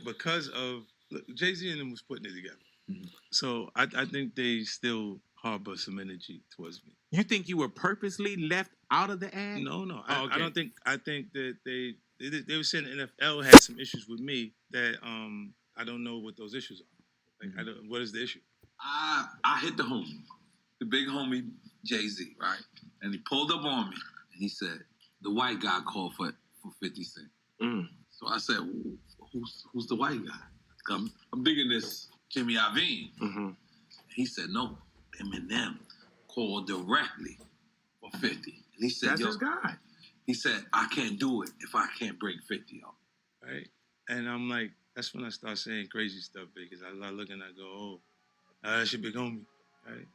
because of Jay-Z and them was putting it together. Mhm. So I think they still harbor some energy towards me. You think you were purposely left out of the ad? No, no. Oh, okay. I don't think. I think that they were saying the NFL had some issues with me that I don't know what those issues are. Like I don't. What is the issue? I hit the homie, the big homie Jay-Z, right? And he pulled up on me and he said, the white guy called for 50 Cent. So I said, who's the white guy? I'm digging this Jimmy Iovine. Mm-hmm. He said, no, Eminem called directly for 50. And he said, that's his guy. He said, I can't do it if I can't bring 50 up. Right? And I'm like, that's when I start saying crazy stuff because I look and I go, oh, that should be on me. Right?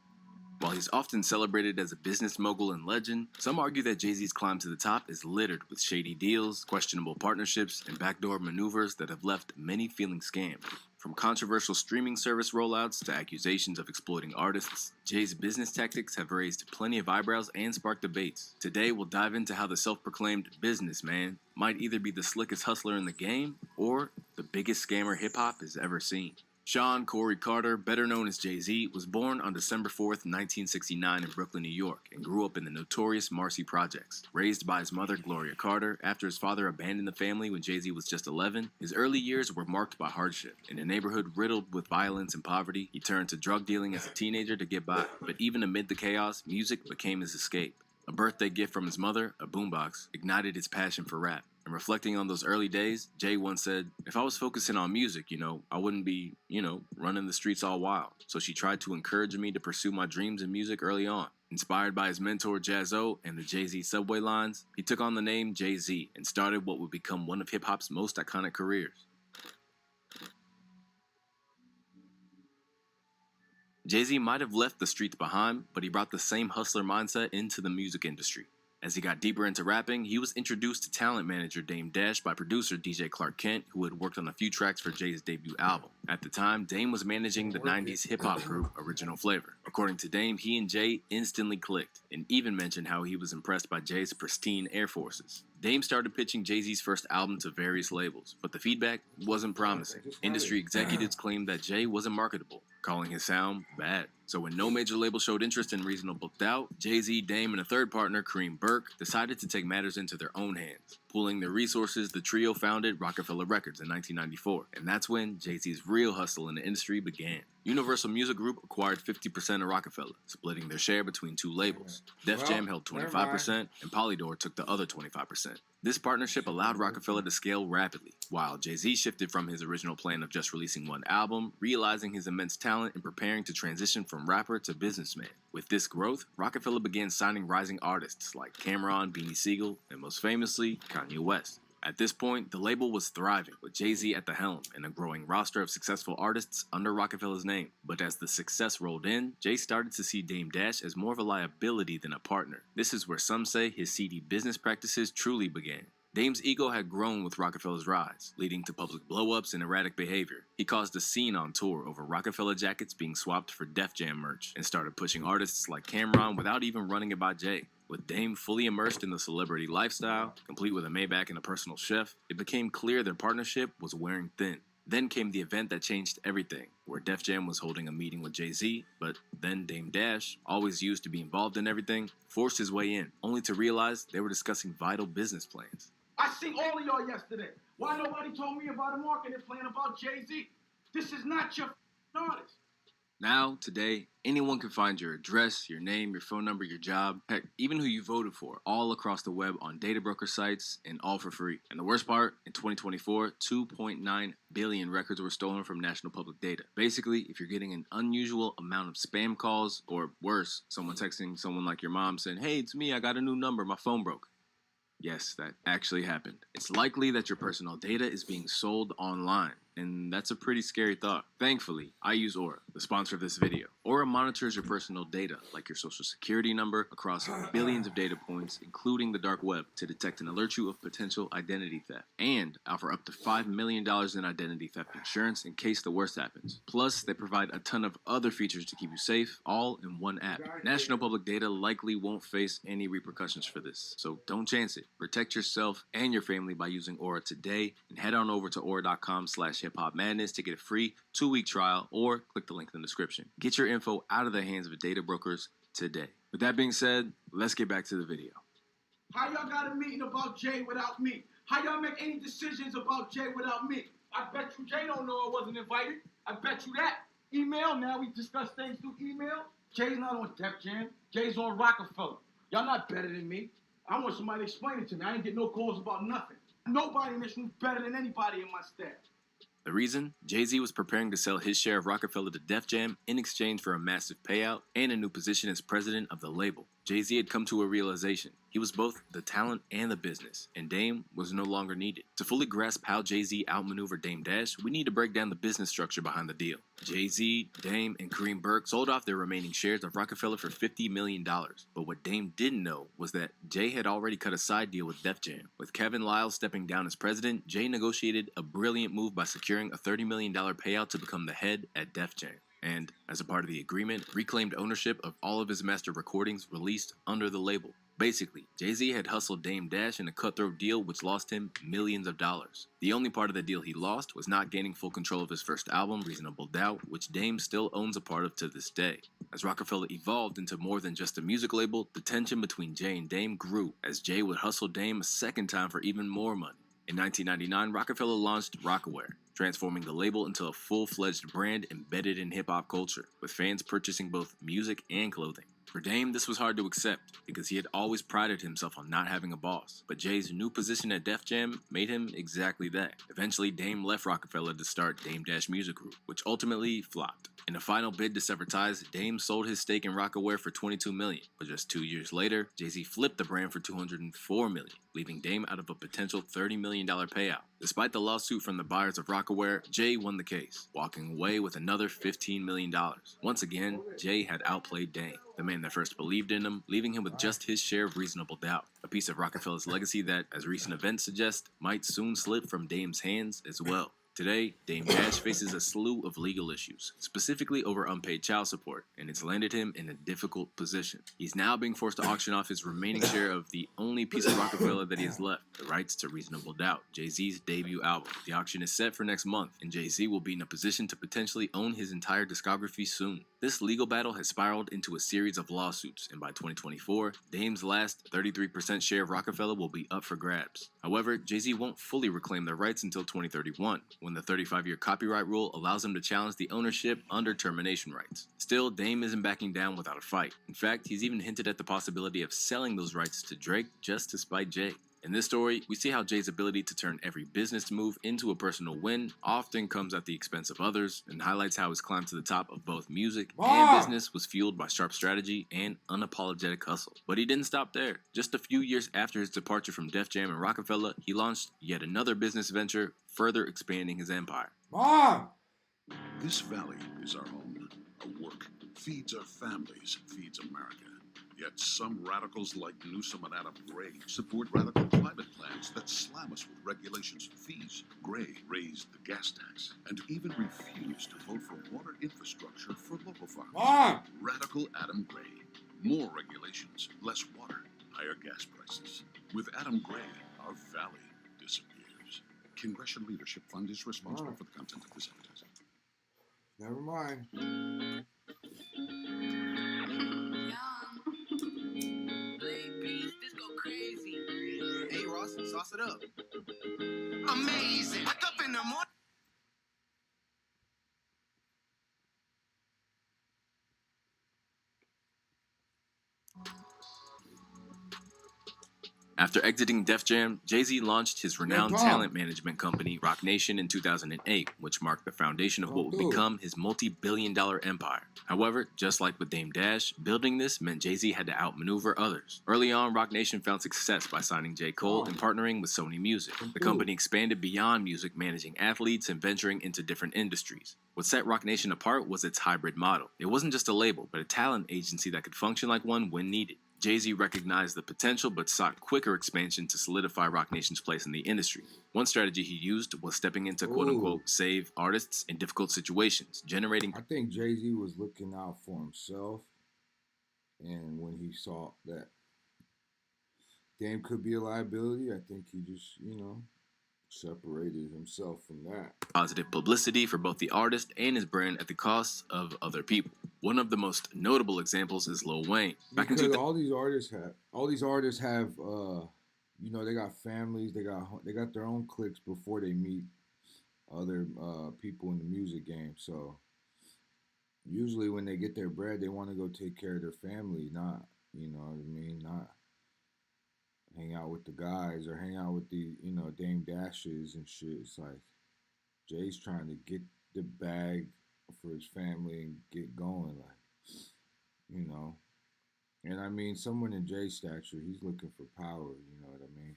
While he's often celebrated as a business mogul and legend, some argue that Jay-Z's climb to the top is littered with shady deals, questionable partnerships, and backdoor maneuvers that have left many feeling scammed. From controversial streaming service rollouts to accusations of exploiting artists, Jay's business tactics have raised plenty of eyebrows and sparked debates. Today, we'll dive into how the self-proclaimed businessman might either be the slickest hustler in the game or the biggest scammer hip-hop has ever seen. Sean Corey Carter, better known as Jay-Z, was born on December 4th, 1969 in Brooklyn, New York, and grew up in the notorious Marcy Projects. Raised by his mother, Gloria Carter, after his father abandoned the family when Jay-Z was just 11, his early years were marked by hardship. In a neighborhood riddled with violence and poverty, he turned to drug dealing as a teenager to get by. But even amid the chaos, music became his escape. A birthday gift from his mother, a boombox, ignited his passion for rap. And reflecting on those early days, Jay once said, if I was focusing on music, I wouldn't be, running the streets all wild. So she tried to encourage me to pursue my dreams in music early on. Inspired by his mentor Jaz-O and the Jay-Z subway lines, he took on the name Jay-Z and started what would become one of hip-hop's most iconic careers. Jay-Z might have left the streets behind, but he brought the same hustler mindset into the music industry. As he got deeper into rapping, he was introduced to talent manager Dame Dash by producer DJ Clark Kent, who had worked on a few tracks for Jay's debut album. At the time, Dame was managing the 90s hip-hop group Original Flavor. According to Dame, he and Jay instantly clicked, and even mentioned how he was impressed by Jay's pristine Air Forces. Dame started pitching Jay-Z's first album to various labels, but the feedback wasn't promising. Industry executives claimed that Jay wasn't marketable, calling his sound bad. So when no major label showed interest in Reasonable Doubt, Jay-Z, Dame, and a third partner, Kareem Burke, decided to take matters into their own hands. Pooling their resources, the trio founded Rockefeller Records in 1994, and that's when Jay-Z's real hustle in the industry began. Universal Music Group acquired 50% of Rockefeller, splitting their share between two labels. Def Jam held 25%, and Polydor took the other 25%. This partnership allowed Rockefeller to scale rapidly, while Jay-Z shifted from his original plan of just releasing one album, realizing his immense talent and preparing to transition from rapper to businessman. With this growth, Rockefeller began signing rising artists like Cameron, Beanie Sigel, and most famously, Kanye West. At this point, the label was thriving, with Jay-Z at the helm and a growing roster of successful artists under Rockefeller's name. But as the success rolled in, Jay started to see Dame Dash as more of a liability than a partner. This is where some say his seedy business practices truly began. Dame's ego had grown with Rockefeller's rise, leading to public blow-ups and erratic behavior. He caused a scene on tour over Rockefeller jackets being swapped for Def Jam merch, and started pushing artists like Cameron without even running it by Jay. With Dame fully immersed in the celebrity lifestyle, complete with a Maybach and a personal chef, it became clear their partnership was wearing thin. Then came the event that changed everything, where Def Jam was holding a meeting with Jay-Z, but then Dame Dash, always used to be involved in everything, forced his way in, only to realize they were discussing vital business plans. I seen all of y'all yesterday. Why nobody told me about a marketing plan about Jay-Z? This is not your artist. Now, today, anyone can find your address, your name, your phone number, your job, heck, even who you voted for, all across the web on data broker sites, and all for free. And the worst part, in 2024, 2.9 billion records were stolen from national public data. Basically, if you're getting an unusual amount of spam calls, or worse, someone texting someone like your mom saying, "Hey, it's me, I got a new number, my phone broke." Yes, that actually happened. It's likely that your personal data is being sold online, and that's a pretty scary thought. Thankfully, I use Aura, the sponsor of this video. Aura Aura monitors your personal data, like your social security number, across billions of data points, including the dark web, to detect and alert you of potential identity theft, and offer up to $5 million in identity theft insurance in case the worst happens. Plus, they provide a ton of other features to keep you safe, all in one app. National public data likely won't face any repercussions for this, so don't chance it. Protect yourself and your family by using Aura today, and head on over to aura.com/hiphopmadness to get a free 2-week trial, or click the link in the description. Get your info out of the hands of data brokers today. With that being said, let's get back to the video. How y'all got a meeting about Jay without me? How y'all make any decisions about Jay without me? I bet you Jay don't know I wasn't invited. I bet you that. Email, now we discuss things through email. Jay's not on Def Jam. Jay's on Rockefeller. Y'all not better than me. I want somebody to explain it to me. I ain't get no calls about nothing. Nobody in this room's better than anybody in my staff. The reason? Jay-Z was preparing to sell his share of Rockefeller to Def Jam in exchange for a massive payout and a new position as president of the label. Jay-Z had come to a realization. He was both the talent and the business, and Dame was no longer needed. To fully grasp how Jay-Z outmaneuvered Dame Dash, we need to break down the business structure behind the deal. Jay-Z, Dame, and Kareem Burke sold off their remaining shares of Rockefeller for $50 million. But what Dame didn't know was that Jay had already cut a side deal with Def Jam. With Kevin Lyles stepping down as president, Jay negotiated a brilliant move by securing a $30 million payout to become the head at Def Jam. And, as a part of the agreement, reclaimed ownership of all of his master recordings released under the label. Basically, Jay-Z had hustled Dame Dash in a cutthroat deal which lost him millions of dollars. The only part of the deal he lost was not gaining full control of his first album, Reasonable Doubt, which Dame still owns a part of to this day. As Rockefeller evolved into more than just a music label, the tension between Jay and Dame grew, as Jay would hustle Dame a second time for even more money. In 1999, Rockefeller launched Rocawear, transforming the label into a full-fledged brand embedded in hip-hop culture, with fans purchasing both music and clothing. For Dame, this was hard to accept, because he had always prided himself on not having a boss, but Jay's new position at Def Jam made him exactly that. Eventually, Dame left Rockefeller to start Dame Dash Music Group, which ultimately flopped. In a final bid to sever ties, Dame sold his stake in Rocawear for $22 million, but just 2 years later, Jay-Z flipped the brand for $204 million, leaving Dame out of a potential $30 million payout. Despite the lawsuit from the buyers of Rocawear, Jay won the case, walking away with another $15 million. Once again, Jay had outplayed Dame, the man that first believed in him, leaving him with just his share of Reasonable Doubt, a piece of Rockefeller's legacy that, as recent events suggest, might soon slip from Dame's hands as well. Today, Dame Dash faces a slew of legal issues, specifically over unpaid child support, and it's landed him in a difficult position. He's now being forced to auction off his remaining share of the only piece of Rockefeller that he has left, the rights to Reasonable Doubt, Jay-Z's debut album. The auction is set for next month, and Jay-Z will be in a position to potentially own his entire discography soon. This legal battle has spiraled into a series of lawsuits, and by 2024, Dame's last 33% share of Rockefeller will be up for grabs. However, Jay-Z won't fully reclaim the rights until 2031, when the 35-year copyright rule allows him to challenge the ownership under termination rights. Still, Dame isn't backing down without a fight. In fact, he's even hinted at the possibility of selling those rights to Drake just to spite Jay. In this story, we see how Jay's ability to turn every business move into a personal win often comes at the expense of others, and highlights how his climb to the top of both music and business was fueled by sharp strategy and unapologetic hustle. But he didn't stop there. Just a few years after his departure from Def Jam and Rockefeller, he launched yet another business venture, further expanding his empire. Mom! This valley is our home. Our work feeds our families, feeds America. Yet some radicals like Newsom and Adam Gray support radical climate plans that slam us with regulations and fees. Gray raised the gas tax and even refused to vote for water infrastructure for local farmers. Mom! Radical Adam Gray. More regulations, less water, higher gas prices. With Adam Gray, our valley disappears. Congressional Leadership Fund is responsible for the content of this advertising. Never mind. Hey Ross, sauce it up. Amazing. Wake up in the morning. After exiting Def Jam, Jay-Z launched his renowned Tom. talent management company, Roc Nation, in 2008, which marked the foundation of what would become his multi-billion-dollar empire. However, just like with Dame Dash, building this meant Jay-Z had to outmaneuver others. Early on, Roc Nation found success by signing J. Cole and partnering with Sony Music. The company expanded beyond music, managing athletes and venturing into different industries. What set Roc Nation apart was its hybrid model. It wasn't just a label, but a talent agency that could function like one when needed. Jay-Z recognized the potential but sought quicker expansion to solidify Roc Nation's place in the industry. One strategy he used was stepping in to quote-unquote save artists in difficult situations, generating... I think Jay-Z was looking out for himself, and when he saw that Dame could be a liability, I think he just, separated himself from that. Positive publicity for both the artist and his brand at the cost of other people. One of the most notable examples is Lil Wayne. Because all these artists have, they got families, they got their own cliques before they meet other people in the music game. So usually when they get their bread, they want to go take care of their family, not, not hang out with the guys or hang out with the, Dame Dashes and shit. It's like Jay's trying to get the bag for his family and get going, And I mean, someone in Jay's stature, he's looking for power, you know what I mean?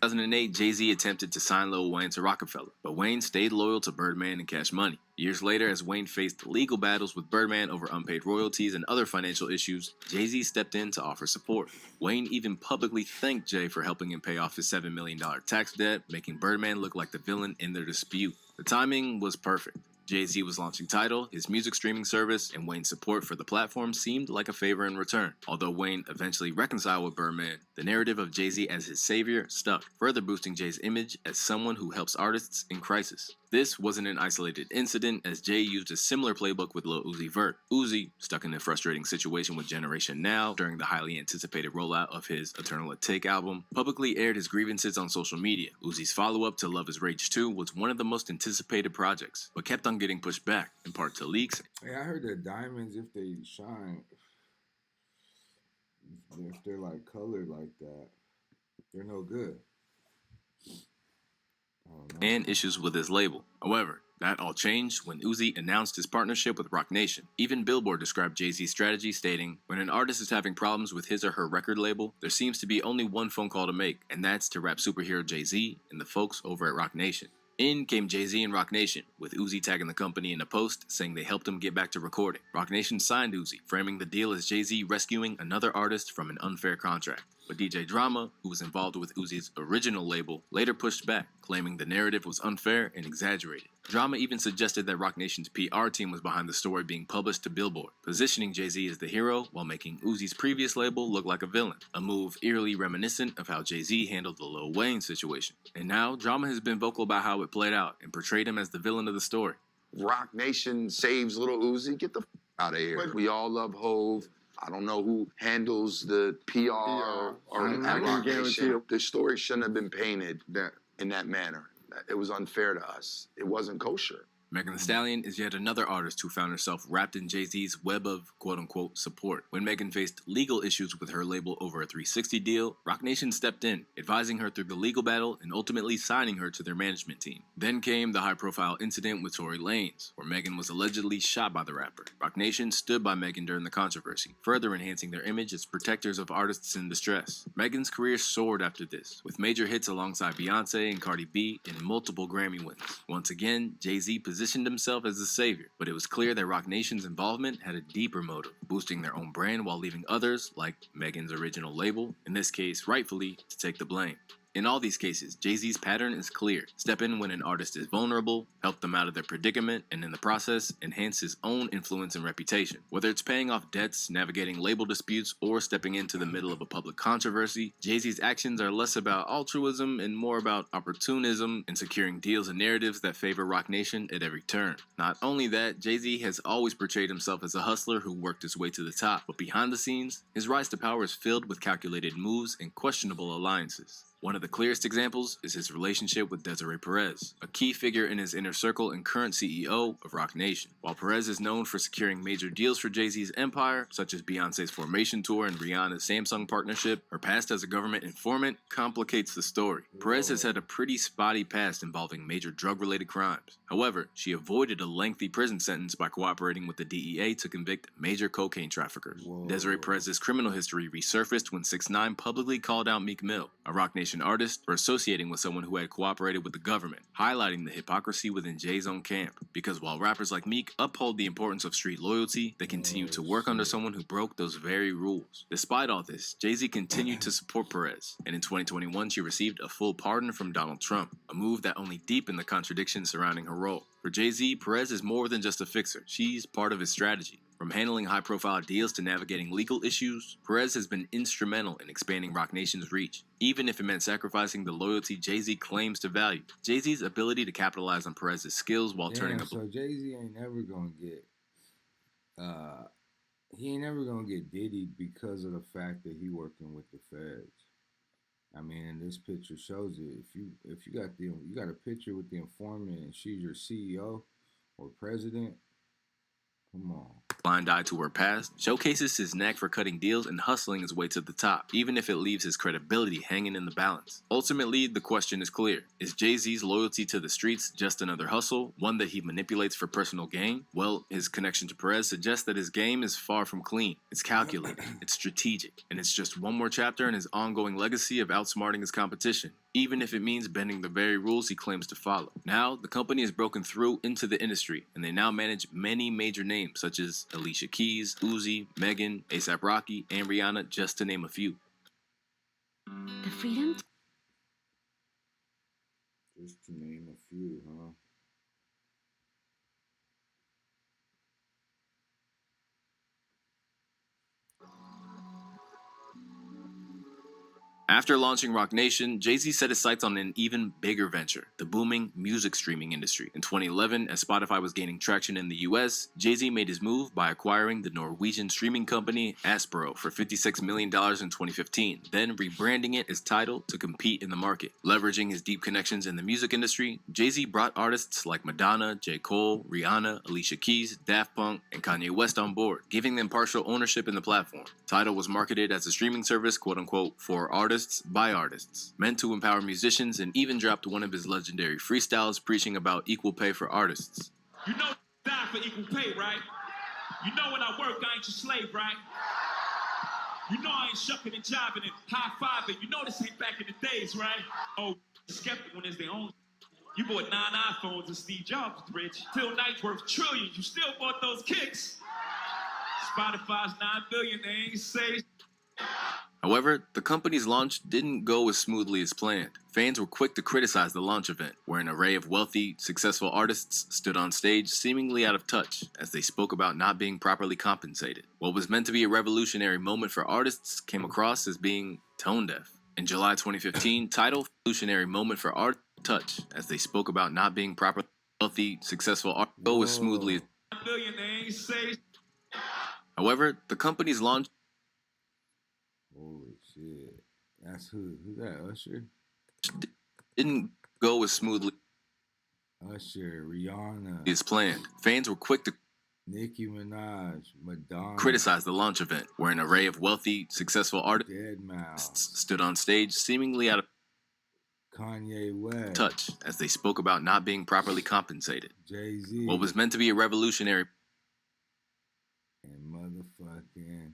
2008, Jay-Z attempted to sign Lil Wayne to Rockefeller, but Wayne stayed loyal to Birdman and Cash Money. Years later, as Wayne faced legal battles with Birdman over unpaid royalties and other financial issues, Jay-Z stepped in to offer support. Wayne even publicly thanked Jay for helping him pay off his $7 million tax debt, making Birdman look like the villain in their dispute. The timing was perfect. Jay-Z was launching Tidal, his music streaming service, and Wayne's support for the platform seemed like a favor in return. Although Wayne eventually reconciled with Birdman, the narrative of Jay-Z as his savior stuck, further boosting Jay's image as someone who helps artists in crisis. This wasn't an isolated incident, as Jay used a similar playbook with Lil Uzi Vert. Uzi, stuck in a frustrating situation with Generation Now during the highly anticipated rollout of his Eternal Atake album, publicly aired his grievances on social media. Uzi's follow-up to Love Is Rage 2 was one of the most anticipated projects, but kept on getting pushed back, in part to leaks. Hey, I heard that diamonds, if they shine, if they're like colored like that, they're no good. And issues with his label. However, that all changed when Uzi announced his partnership with Roc Nation. Even Billboard described Jay-Z's strategy, stating, "When an artist is having problems with his or her record label, there seems to be only one phone call to make, and that's to rap superhero Jay-Z and the folks over at Roc Nation." In came Jay-Z and Roc Nation, with Uzi tagging the company in a post saying they helped him get back to recording. Roc Nation signed Uzi, framing the deal as Jay-Z rescuing another artist from an unfair contract. But DJ Drama, who was involved with Uzi's original label, later pushed back, claiming the narrative was unfair and exaggerated. Drama even suggested that Roc Nation's PR team was behind the story being published to Billboard, positioning Jay-Z as the hero while making Uzi's previous label look like a villain, a move eerily reminiscent of how Jay-Z handled the Lil Wayne situation. And now, Drama has been vocal about how it played out and portrayed him as the villain of the story. Roc Nation saves Little Uzi. Get the out of here. We all love Hove. I don't know who handles the PR or at Roc Nation. The story shouldn't have been painted in that manner. It was unfair to us. It wasn't kosher. Megan Thee Stallion is yet another artist who found herself wrapped in Jay-Z's web of quote-unquote support. When Megan faced legal issues with her label over a 360 deal, Roc Nation stepped in, advising her through the legal battle and ultimately signing her to their management team. Then came the high-profile incident with Tory Lanez, where Megan was allegedly shot by the rapper. Roc Nation stood by Megan during the controversy, further enhancing their image as protectors of artists in distress. Megan's career soared after this, with major hits alongside Beyonce and Cardi B and multiple Grammy wins. Once again, Jay-Z positioned himself as the savior, but it was clear that Roc Nation's involvement had a deeper motive, boosting their own brand while leaving others, like Megan's original label, in this case rightfully, to take the blame. In all these cases, Jay-Z's pattern is clear. Step in when an artist is vulnerable, help them out of their predicament, and in the process, enhance his own influence and reputation. Whether it's paying off debts, navigating label disputes, or stepping into the middle of a public controversy, Jay-Z's actions are less about altruism and more about opportunism and securing deals and narratives that favor Roc Nation at every turn. Not only that, Jay-Z has always portrayed himself as a hustler who worked his way to the top, but behind the scenes, his rise to power is filled with calculated moves and questionable alliances. One of the clearest examples is his relationship with Desiree Perez, a key figure in his inner circle and current CEO of Roc Nation. While Perez is known for securing major deals for Jay-Z's empire, such as Beyonce's Formation Tour and Rihanna's Samsung partnership, her past as a government informant complicates the story. Perez has had a pretty spotty past involving major drug-related crimes. However, she avoided a lengthy prison sentence by cooperating with the DEA to convict major cocaine traffickers. Desiree Perez's criminal history resurfaced when 6ix9ine publicly called out Meek Mill, a Roc Nation artist, for associating with someone who had cooperated with the government, highlighting the hypocrisy within Jay's own camp. Because while rappers like Meek uphold the importance of street loyalty, they continue to work under someone who broke those very rules. Despite all this, Jay-Z continued to support Perez, and in 2021 she received a full pardon from Donald Trump, a move that only deepened the contradictions surrounding her role. For Jay-Z, Perez is more than just a fixer. She's part of his strategy. From handling high-profile deals to navigating legal issues, Perez has been instrumental in expanding Roc Nation's reach, even if it meant sacrificing the loyalty Jay-Z claims to value. Jay-Z's ability to capitalize on Perez's skills while turning a... So Jay-Z ain't never gonna get, he ain't never gonna get Diddy because of the fact that he working with the feds. I mean, and this picture shows it. If you got a picture with the informant and she's your CEO or president, come on. Blind eye to her past, showcases his knack for cutting deals and hustling his way to the top, even if it leaves his credibility hanging in the balance. Ultimately, the question is clear. Is Jay-Z's loyalty to the streets just another hustle, one that he manipulates for personal gain? Well, his connection to Perez suggests that his game is far from clean. It's calculated, it's strategic, and it's just one more chapter in his ongoing legacy of outsmarting his competition, even if it means bending the very rules he claims to follow. Now, the company has broken through into the industry, and they now manage many major names such as Alicia Keys, Uzi, Megan, A$AP Rocky, and Rihanna, just to name a few. The freedom. Just to name a few, huh? After launching Roc Nation, Jay-Z set his sights on an even bigger venture, the booming music streaming industry. In 2011, as Spotify was gaining traction in the US, Jay-Z made his move by acquiring the Norwegian streaming company Aspero for $56 million in 2015, then rebranding it as Tidal to compete in the market. Leveraging his deep connections in the music industry, Jay-Z brought artists like Madonna, J. Cole, Rihanna, Alicia Keys, Daft Punk, and Kanye West on board, giving them partial ownership in the platform. Tidal was marketed as a streaming service, quote-unquote, for artists by artists, meant to empower musicians, and even dropped one of his legendary freestyles preaching about equal pay for artists. You know die for equal pay, right? You know when I work, I ain't your slave, right? You know I ain't shucking and jiving and high-fiving. You know this ain't back in the days, right? Oh, skeptic when it's their own. You bought 9 iPhones and Steve Jobs was rich. Till Knight's worth trillions, you still bought those kicks. Spotify's $9 billion, they ain't say. However, the company's launch didn't go as smoothly as planned. Fans were quick to criticize the launch event, where an array of wealthy, successful artists stood on stage seemingly out of touch as they spoke about not being properly compensated. What was meant to be a revolutionary moment for artists came across as being tone deaf. In July 2015, Tidal revolutionary moment for art touch as they spoke about not being properly wealthy, successful art go as smoothly as. However, the company's launch. Holy shit. That's who that, Usher? Didn't go as smoothly. Usher, Rihanna. As planned. Fans were quick to Nicki Minaj, Madonna. criticize the launch event, where an array of wealthy, successful artists Deadmau5, stood on stage seemingly out of Kanye West, touch as they spoke about not being properly compensated. Jay-Z. What was meant to be a revolutionary and motherfucking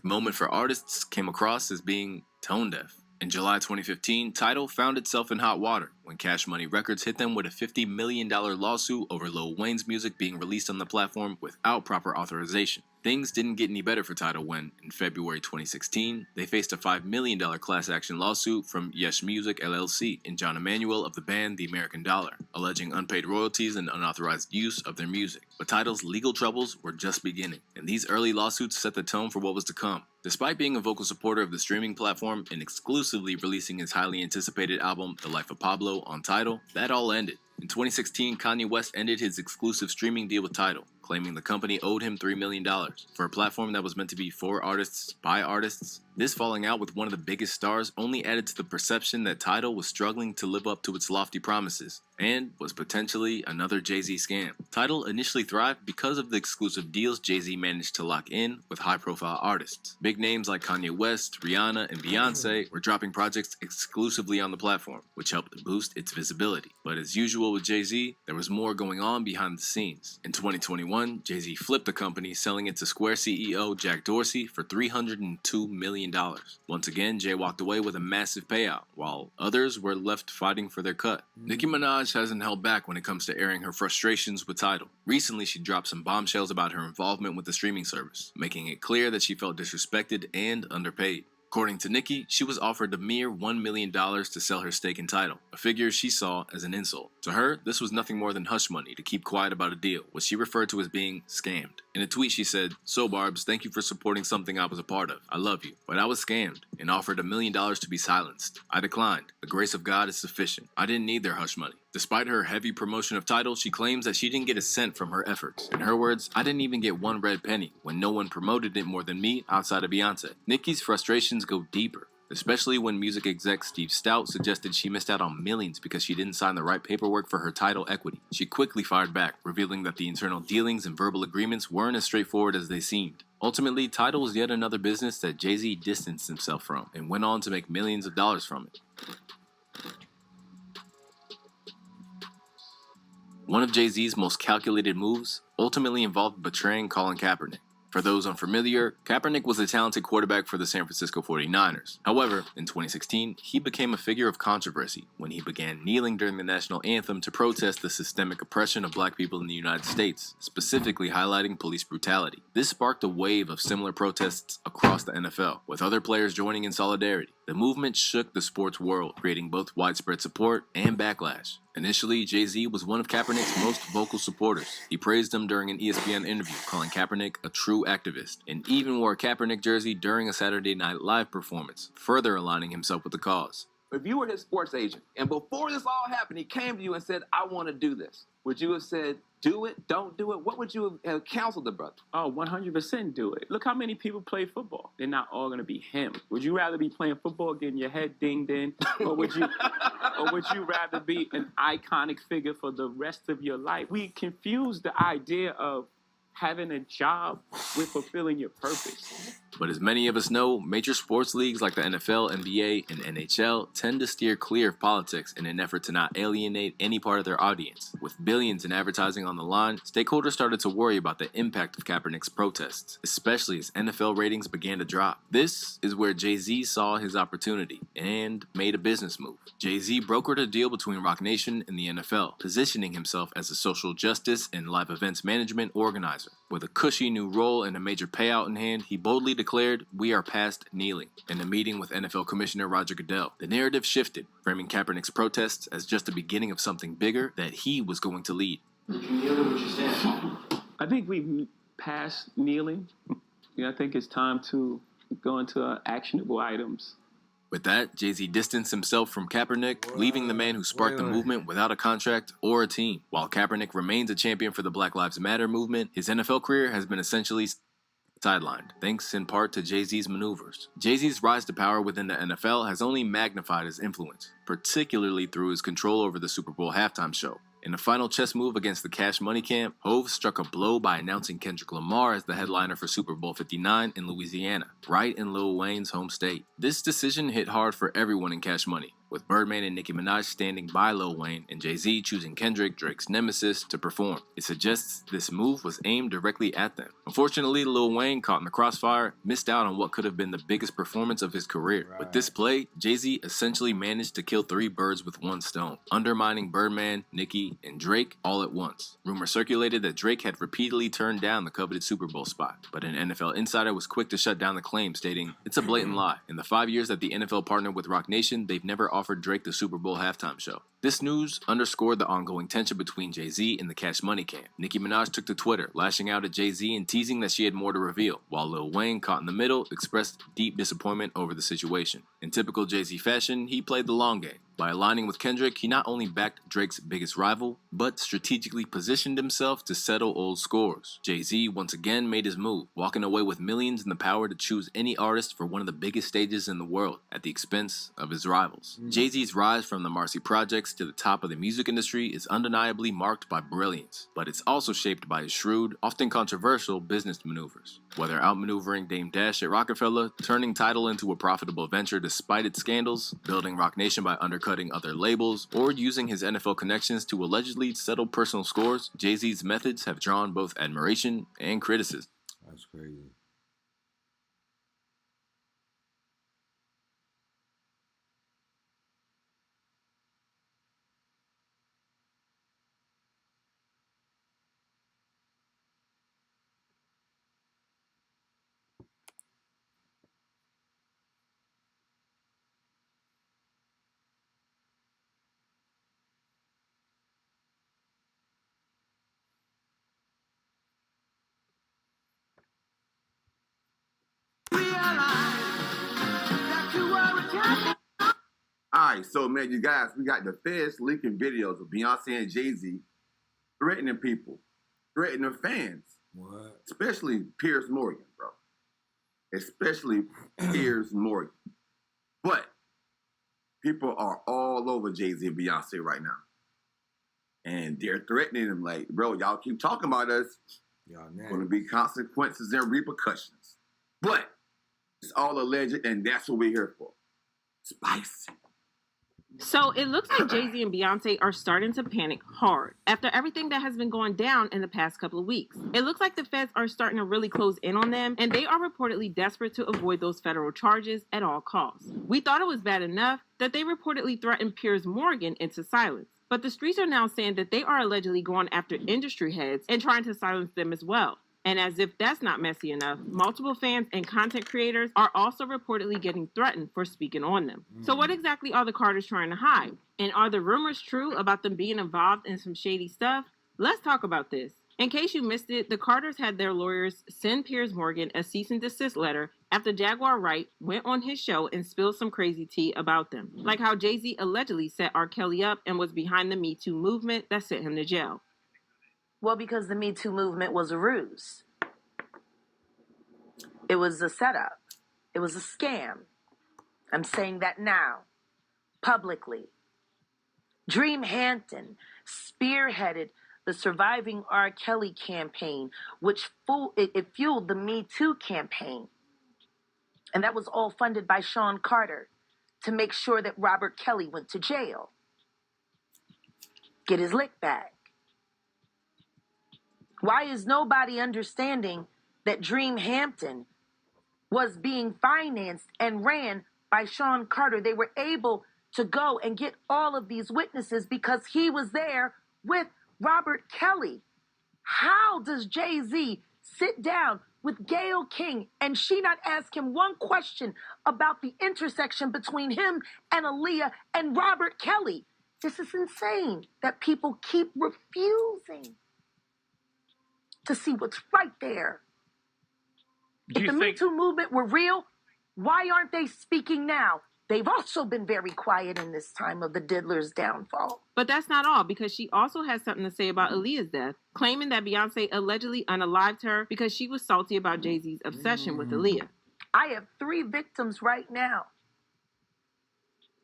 moment for artists came across as being tone deaf. In July 2015, Tidal found itself in hot water when Cash Money Records hit them with a $50 million lawsuit over Lil Wayne's music being released on the platform without proper authorization. Things didn't get any better for Tidal when, in February 2016, they faced a $5 million class action lawsuit from Yesh Music LLC and John Emanuel of the band The American Dollar, alleging unpaid royalties and unauthorized use of their music. But Tidal's legal troubles were just beginning, and these early lawsuits set the tone for what was to come. Despite being a vocal supporter of the streaming platform and exclusively releasing his highly anticipated album The Life of Pablo on Tidal, that all ended. In 2016, Kanye West ended his exclusive streaming deal with Tidal, claiming the company owed him $3 million for a platform that was meant to be for artists by artists. This falling out with one of the biggest stars only added to the perception that Tidal was struggling to live up to its lofty promises and was potentially another Jay-Z scam. Tidal initially thrived because of the exclusive deals Jay-Z managed to lock in with high-profile artists. Big names like Kanye West, Rihanna, and Beyonce were dropping projects exclusively on the platform, which helped boost its visibility. But as usual with Jay-Z, there was more going on behind the scenes. In 2021, Jay-Z flipped the company, selling it to Square CEO Jack Dorsey for $302 million. Once again, Jay walked away with a massive payout, while others were left fighting for their cut. Nicki Minaj hasn't held back when it comes to airing her frustrations with Tidal. Recently, she dropped some bombshells about her involvement with the streaming service, making it clear that she felt disrespected and underpaid. According to Nicki, she was offered a mere $1 million to sell her stake in Tidal, a figure she saw as an insult. To her, this was nothing more than hush money to keep quiet about a deal, which she referred to as being scammed. In a tweet, she said, "So Barbs, thank you for supporting something I was a part of. I love you. But I was scammed and offered $1 million to be silenced. I declined. The grace of God is sufficient. I didn't need their hush money." Despite her heavy promotion of Tidal, she claims that she didn't get a cent from her efforts. In her words, "I didn't even get one red penny when no one promoted it more than me outside of Beyonce." Nicki's frustrations go deeper, especially when music exec Steve Stout suggested she missed out on millions because she didn't sign the right paperwork for her Tidal equity. She quickly fired back, revealing that the internal dealings and verbal agreements weren't as straightforward as they seemed. Ultimately, Tidal was yet another business that Jay-Z distanced himself from and went on to make millions of dollars from it. One of Jay-Z's most calculated moves ultimately involved betraying Colin Kaepernick. For those unfamiliar, Kaepernick was a talented quarterback for the San Francisco 49ers. However, in 2016, he became a figure of controversy when he began kneeling during the national anthem to protest the systemic oppression of black people in the United States, specifically highlighting police brutality. This sparked a wave of similar protests across the NFL, with other players joining in solidarity. The movement shook the sports world, creating both widespread support and backlash. Initially, Jay-Z was one of Kaepernick's most vocal supporters. He praised him during an ESPN interview, calling Kaepernick a true activist, and even wore a Kaepernick jersey during a Saturday Night Live performance, further aligning himself with the cause. If you were his sports agent, and before this all happened, he came to you and said, "I want to do this," would you have said, "Do it, don't do it"? What would you have counseled the brother? Oh, 100% do it. Look how many people play football. They're not all going to be him. Would you rather be playing football, getting your head dinged in, or would you rather be an iconic figure for the rest of your life? We confuse the idea of having a job with fulfilling your purpose. But as many of us know, major sports leagues like the NFL, NBA, and NHL tend to steer clear of politics in an effort to not alienate any part of their audience. With billions in advertising on the line, stakeholders started to worry about the impact of Kaepernick's protests, especially as NFL ratings began to drop. This is where Jay-Z saw his opportunity and made a business move. Jay-Z brokered a deal between Roc Nation and the NFL, positioning himself as a social justice and live events management organizer. With a cushy new role and a major payout in hand, he boldly declared, "We are past kneeling." In a meeting with NFL Commissioner Roger Goodell, the narrative shifted, framing Kaepernick's protests as just the beginning of something bigger that he was going to lead. I think we've passed kneeling. I think it's time to go into actionable items. With that, Jay-Z distanced himself from Kaepernick, leaving the man who sparked the movement without a contract or a team. While Kaepernick remains a champion for the Black Lives Matter movement, his NFL career has been essentially sidelined, thanks in part to Jay-Z's maneuvers. Jay-Z's rise to power within the NFL has only magnified his influence, particularly through his control over the Super Bowl halftime show. In a final chess move against the Cash Money camp, Hov struck a blow by announcing Kendrick Lamar as the headliner for Super Bowl 59 in Louisiana, right in Lil Wayne's home state. This decision hit hard for everyone in Cash Money, with Birdman and Nicki Minaj standing by Lil Wayne and Jay-Z choosing Kendrick, Drake's nemesis, to perform. It suggests this move was aimed directly at them. Unfortunately, Lil Wayne, caught in the crossfire, missed out on what could have been the biggest performance of his career. With this play, Jay-Z essentially managed to kill 3 birds with 1 stone, undermining Birdman, Nicki, and Drake all at once. Rumors circulated that Drake had repeatedly turned down the coveted Super Bowl spot, but an NFL insider was quick to shut down the claim, stating, "It's a blatant lie. In the 5 years that the NFL partnered with Roc Nation, they've never offered Drake the Super Bowl halftime show." This news underscored the ongoing tension between Jay-Z and the Cash Money camp. Nicki Minaj took to Twitter, lashing out at Jay-Z and teasing that she had more to reveal, while Lil Wayne, caught in the middle, expressed deep disappointment over the situation. In typical Jay-Z fashion, he played the long game. By aligning with Kendrick, he not only backed Drake's biggest rival, but strategically positioned himself to settle old scores. Jay-Z once again made his move, walking away with millions and the power to choose any artist for one of the biggest stages in the world, at the expense of his rivals. Jay-Z's rise from the Marcy Projects to the top of the music industry is undeniably marked by brilliance, but it's also shaped by his shrewd, often controversial business maneuvers. Whether outmaneuvering Dame Dash at Rockefeller, turning Tidal into a profitable venture despite its scandals, building Roc Nation by undercutting other labels, or using his NFL connections to allegedly settle personal scores, Jay-Z's methods have drawn both admiration and criticism. That's crazy. All right, so man, you guys, we got the feds leaking videos of Beyonce and Jay-Z threatening people, threatening fans. What? Especially Piers Morgan, bro. Especially Piers Morgan. But people are all over Jay-Z and Beyonce right now. And they're threatening them like, bro, y'all keep talking about us. Y'all going to be consequences and repercussions. But it's all alleged, and that's what we're here for. Spicy. So it looks like Jay-Z and Beyonce are starting to panic hard after everything that has been going down in the past couple of weeks. It looks like the feds are starting to really close in on them, and they are reportedly desperate to avoid those federal charges at all costs. We thought it was bad enough that they reportedly threatened Piers Morgan into silence. But the streets are now saying that they are allegedly going after industry heads and trying to silence them as well. And as if that's not messy enough, multiple fans and content creators are also reportedly getting threatened for speaking on them. So what exactly are the Carters trying to hide? And are the rumors true about them being involved in some shady stuff? Let's talk about this. In case you missed it, the Carters had their lawyers send Piers Morgan a cease and desist letter after Jaguar Wright went on his show and spilled some crazy tea about them. Like how Jay-Z allegedly set R. Kelly up and was behind the Me Too movement that sent him to jail. Well, because the Me Too movement was a ruse. It was a setup. It was a scam. I'm saying that now, publicly. Dream Hampton spearheaded the Surviving R. Kelly campaign, which fueled the Me Too campaign. And that was all funded by Sean Carter to make sure that Robert Kelly went to jail. Get his lick back. Why is nobody understanding that Dream Hampton was being financed and ran by Sean Carter? They were able to go and get all of these witnesses because he was there with Robert Kelly. How does Jay-Z sit down with Gayle King and she not ask him one question about the intersection between him and Aaliyah and Robert Kelly? This is insane that people keep refusing to see what's right there. If the Me Too movement were real, why aren't they speaking now? They've also been very quiet in this time of the diddler's downfall. But that's not all, because she also has something to say about Aaliyah's death, claiming that Beyonce allegedly unalived her because she was salty about Jay-Z's obsession with Aaliyah. I have 3 victims right now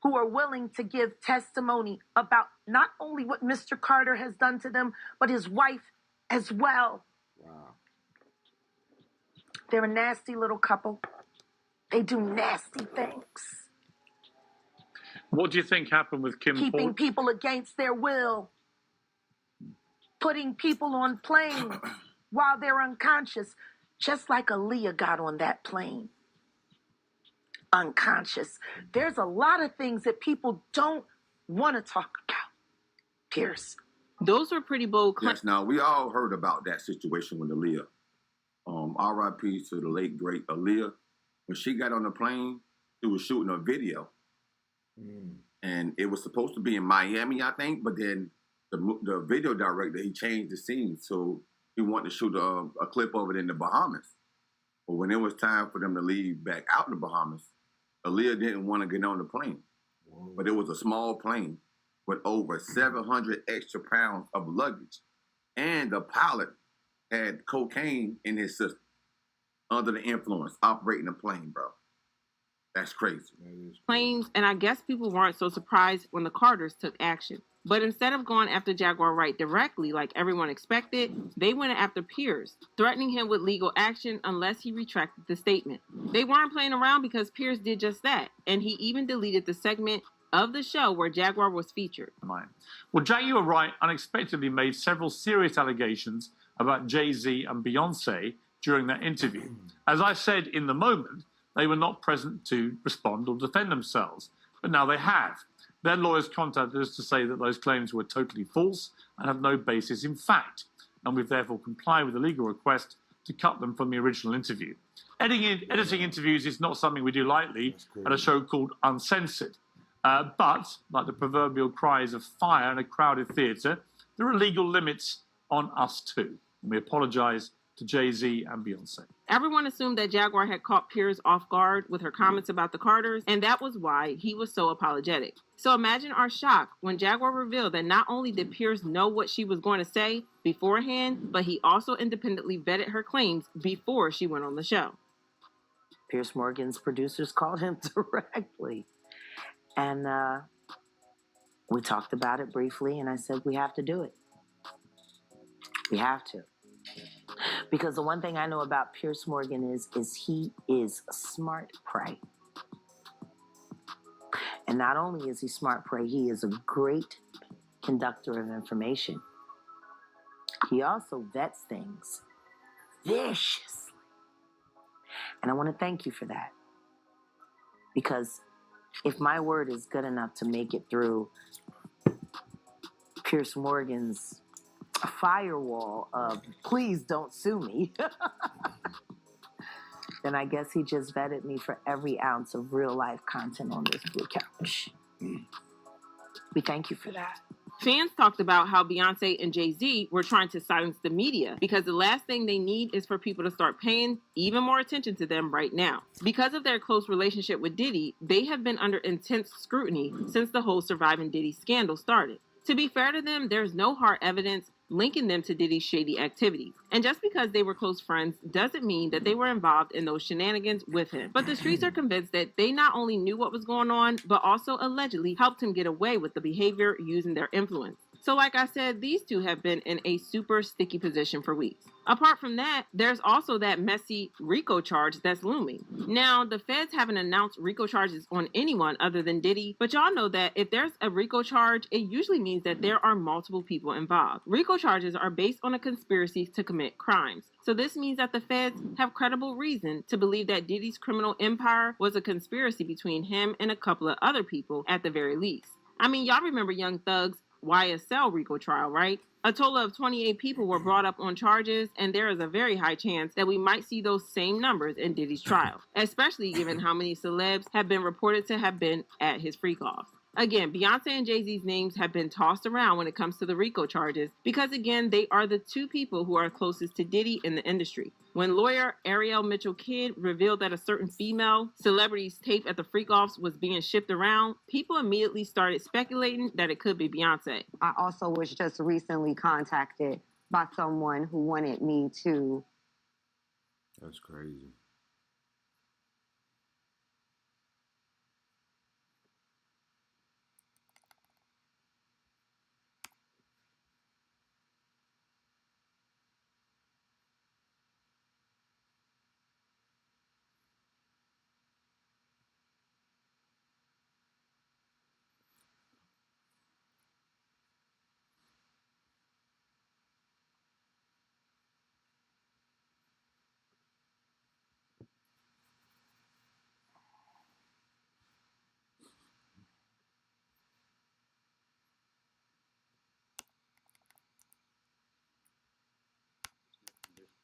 who are willing to give testimony about not only what Mr. Carter has done to them, but his wife as well. Wow. They're a nasty little couple. They do nasty things. What do you think happened with Kim Keeping Porter? people against their will. Putting people on planes while they're unconscious, just like Aaliyah got on that plane. Unconscious. There's a lot of things that people don't want to talk about, Pierce. Those were pretty bold claims. Yes, now we all heard about that situation with Aaliyah. R.I.P. to the late, great Aaliyah. When she got on the plane, she was shooting a video. And it was supposed to be in Miami, I think, but then the video director, he changed the scene, so he wanted to shoot a clip of it in the Bahamas. But when it was time for them to leave back out in the Bahamas, Aaliyah didn't want to get on the plane. Whoa. But it was a small plane with over 700 extra pounds of luggage. And the pilot had cocaine in his system under the influence, operating the plane, bro. That's crazy. Claims, and I guess people weren't so surprised when the Carters took action. But instead of going after Jaguar Wright directly like everyone expected, they went after Pierce, threatening him with legal action unless he retracted the statement. They weren't playing around because Pierce did just that, and he even deleted the segment of the show where Jaguar was featured. Well, Jaguar Wright unexpectedly made several serious allegations about Jay-Z and Beyonce during that interview. As I said in the moment, they were not present to respond or defend themselves, but now they have. Their lawyers contacted us to say that those claims were totally false and have no basis in fact, and we've therefore complied with the legal request to cut them from the original interview. Editing interviews is not something we do lightly at a show called Uncensored. But, like the proverbial cries of fire in a crowded theatre, there are legal limits on us too. And we apologise to Jay-Z and Beyonce. Everyone assumed that Jaguar had caught Pierce off guard with her comments about the Carters, and that was why he was so apologetic. So imagine our shock when Jaguar revealed that not only did Pierce know what she was going to say beforehand, but he also independently vetted her claims before she went on the show. Pierce Morgan's producers called him directly. And we talked about it briefly, and I said, we have to do it. We have to. Because the one thing I know about Pierce Morgan is he is smart prey. And not only is he smart prey, he is a great conductor of information. He also vets things viciously. And I want to thank you for that. Because if my word is good enough to make it through Pierce Morgan's firewall of please don't sue me, then I guess he just vetted me for every ounce of real life content on this blue couch. We thank you for that. Fans talked about how Beyonce and Jay-Z were trying to silence the media because the last thing they need is for people to start paying even more attention to them right now. Because of their close relationship with Diddy, they have been under intense scrutiny since the whole Surviving Diddy scandal started. To be fair to them, there's no hard evidence linking them to Diddy's shady activities. And just because they were close friends doesn't mean that they were involved in those shenanigans with him. But the streets are convinced that they not only knew what was going on, but also allegedly helped him get away with the behavior using their influence. So like I said, these two have been in a super sticky position for weeks. Apart from that, there's also that messy RICO charge that's looming. Now, the feds haven't announced RICO charges on anyone other than Diddy, but y'all know that if there's a RICO charge, it usually means that there are multiple people involved. RICO charges are based on a conspiracy to commit crimes. So this means that the feds have credible reason to believe that Diddy's criminal empire was a conspiracy between him and a couple of other people at the very least. I mean, y'all remember Young Thug's YSL RICO trial, right? A total of 28 people were brought up on charges, and there is a very high chance that we might see those same numbers in Diddy's trial, especially given how many celebs have been reported to have been at his freak-offs. Again, Beyonce and Jay-Z's names have been tossed around when it comes to the RICO charges because, again, they are the two people who are closest to Diddy in the industry. When lawyer Ariel Mitchell-Kidd revealed that a certain female celebrity's tape at the freak-offs was being shipped around, people immediately started speculating that it could be Beyonce. I also was just recently contacted by someone who wanted me to... That's crazy.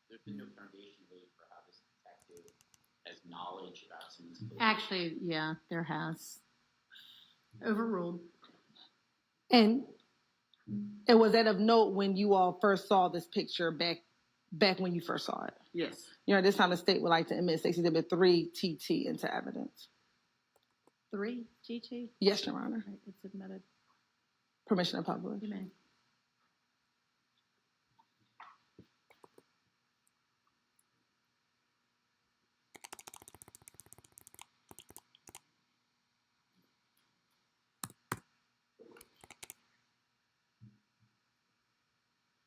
There's been no foundation really for how this detective has knowledge about some of these. Actually, yeah, there has. Overruled. And was that of note when you all first saw this picture back when you first saw it? Yes. This time the state would like to admit Exhibit 3 TT into evidence. 3 GT? Yes, Your Honor. Right, it's admitted. Permission of public. You may.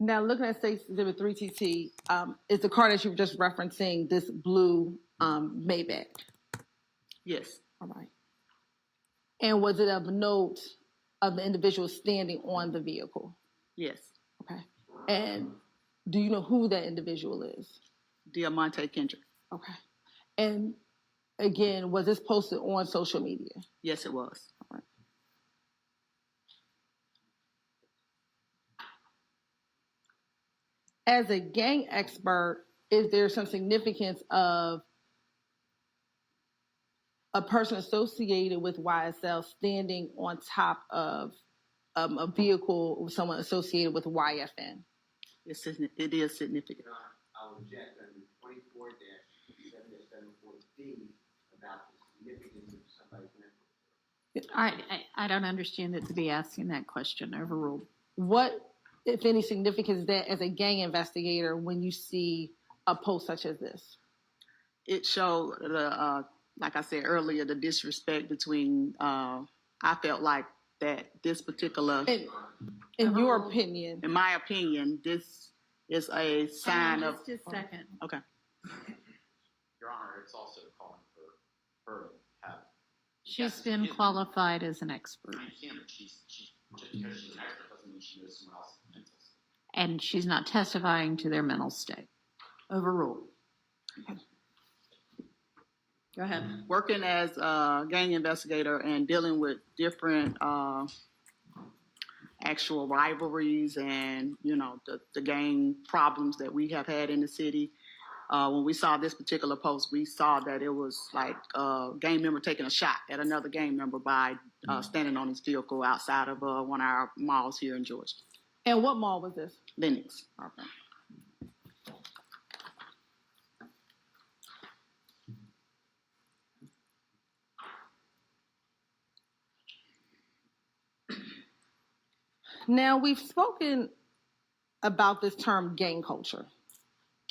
Now, looking at State Exhibit 3 TT, is the car that you were just referencing this blue Maybach? Yes. All right. And was it of note of the individual standing on the vehicle? Yes. Okay. And do you know who that individual is? Diamante Kendrick. Okay. And again, was this posted on social media? Yes, it was. All right. As a gang expert, is there some significance of a person associated with YSL standing on top of a vehicle with someone associated with YFN? It is significant. I'll object under 24-7-740D about the significance of somebody's mental. I don't understand it to be asking that question. Overruled. What, if any, significance is that as a gang investigator when you see a post such as this? It showed the, like I said earlier, the disrespect between. I felt like that this particular. In your opinion. In my opinion, this is a sign of. Just a second. Okay. Your Honor, it's also calling for her to have. She's been qualified as an expert. I understand, but she's just because she's an expert doesn't mean she knows someone else's mental state. And she's not testifying to their mental state. Overruled. Go ahead. Working as a gang investigator and dealing with different actual rivalries and, the gang problems that we have had in the city. When we saw this particular post, we saw that it was like a gang member taking a shot at another gang member by standing on his vehicle outside of one of our malls here in Georgia. And what mall was this? Lennox. Okay. Now, we've spoken about this term gang culture.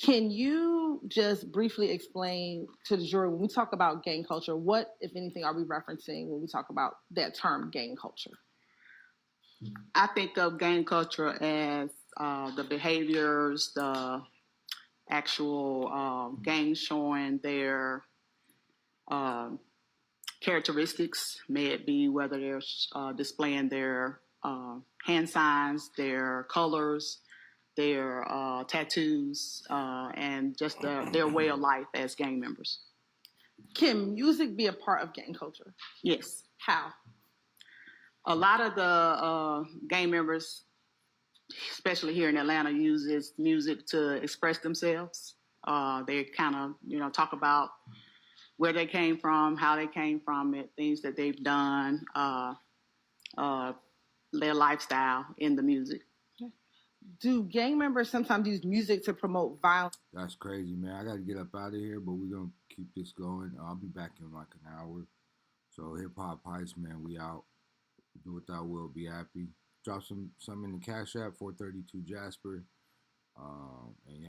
Can you just briefly explain to the jury, when we talk about gang culture, what, if anything, are we referencing when we talk about that term gang culture? I think of gang culture as the behaviors, the actual gangs showing their characteristics, may it be whether they're displaying their hand signs, their colors, their tattoos, and just their way of life as gang members. Can music be a part of gang culture? Yes. How? A lot of the gang members, especially here in Atlanta, uses music to express themselves. They kind of, talk about where they came from, how they came from it, things that they've done, their lifestyle in the music. Do gang members sometimes use music to promote violence? That's crazy, man. I got to get up out of here, but we're going to keep this going. I'll be back in like an hour. So Hip Hop Heights, man, we out. Do what thou will, be happy. Drop some in the Cash App, 432 Jasper. And yeah.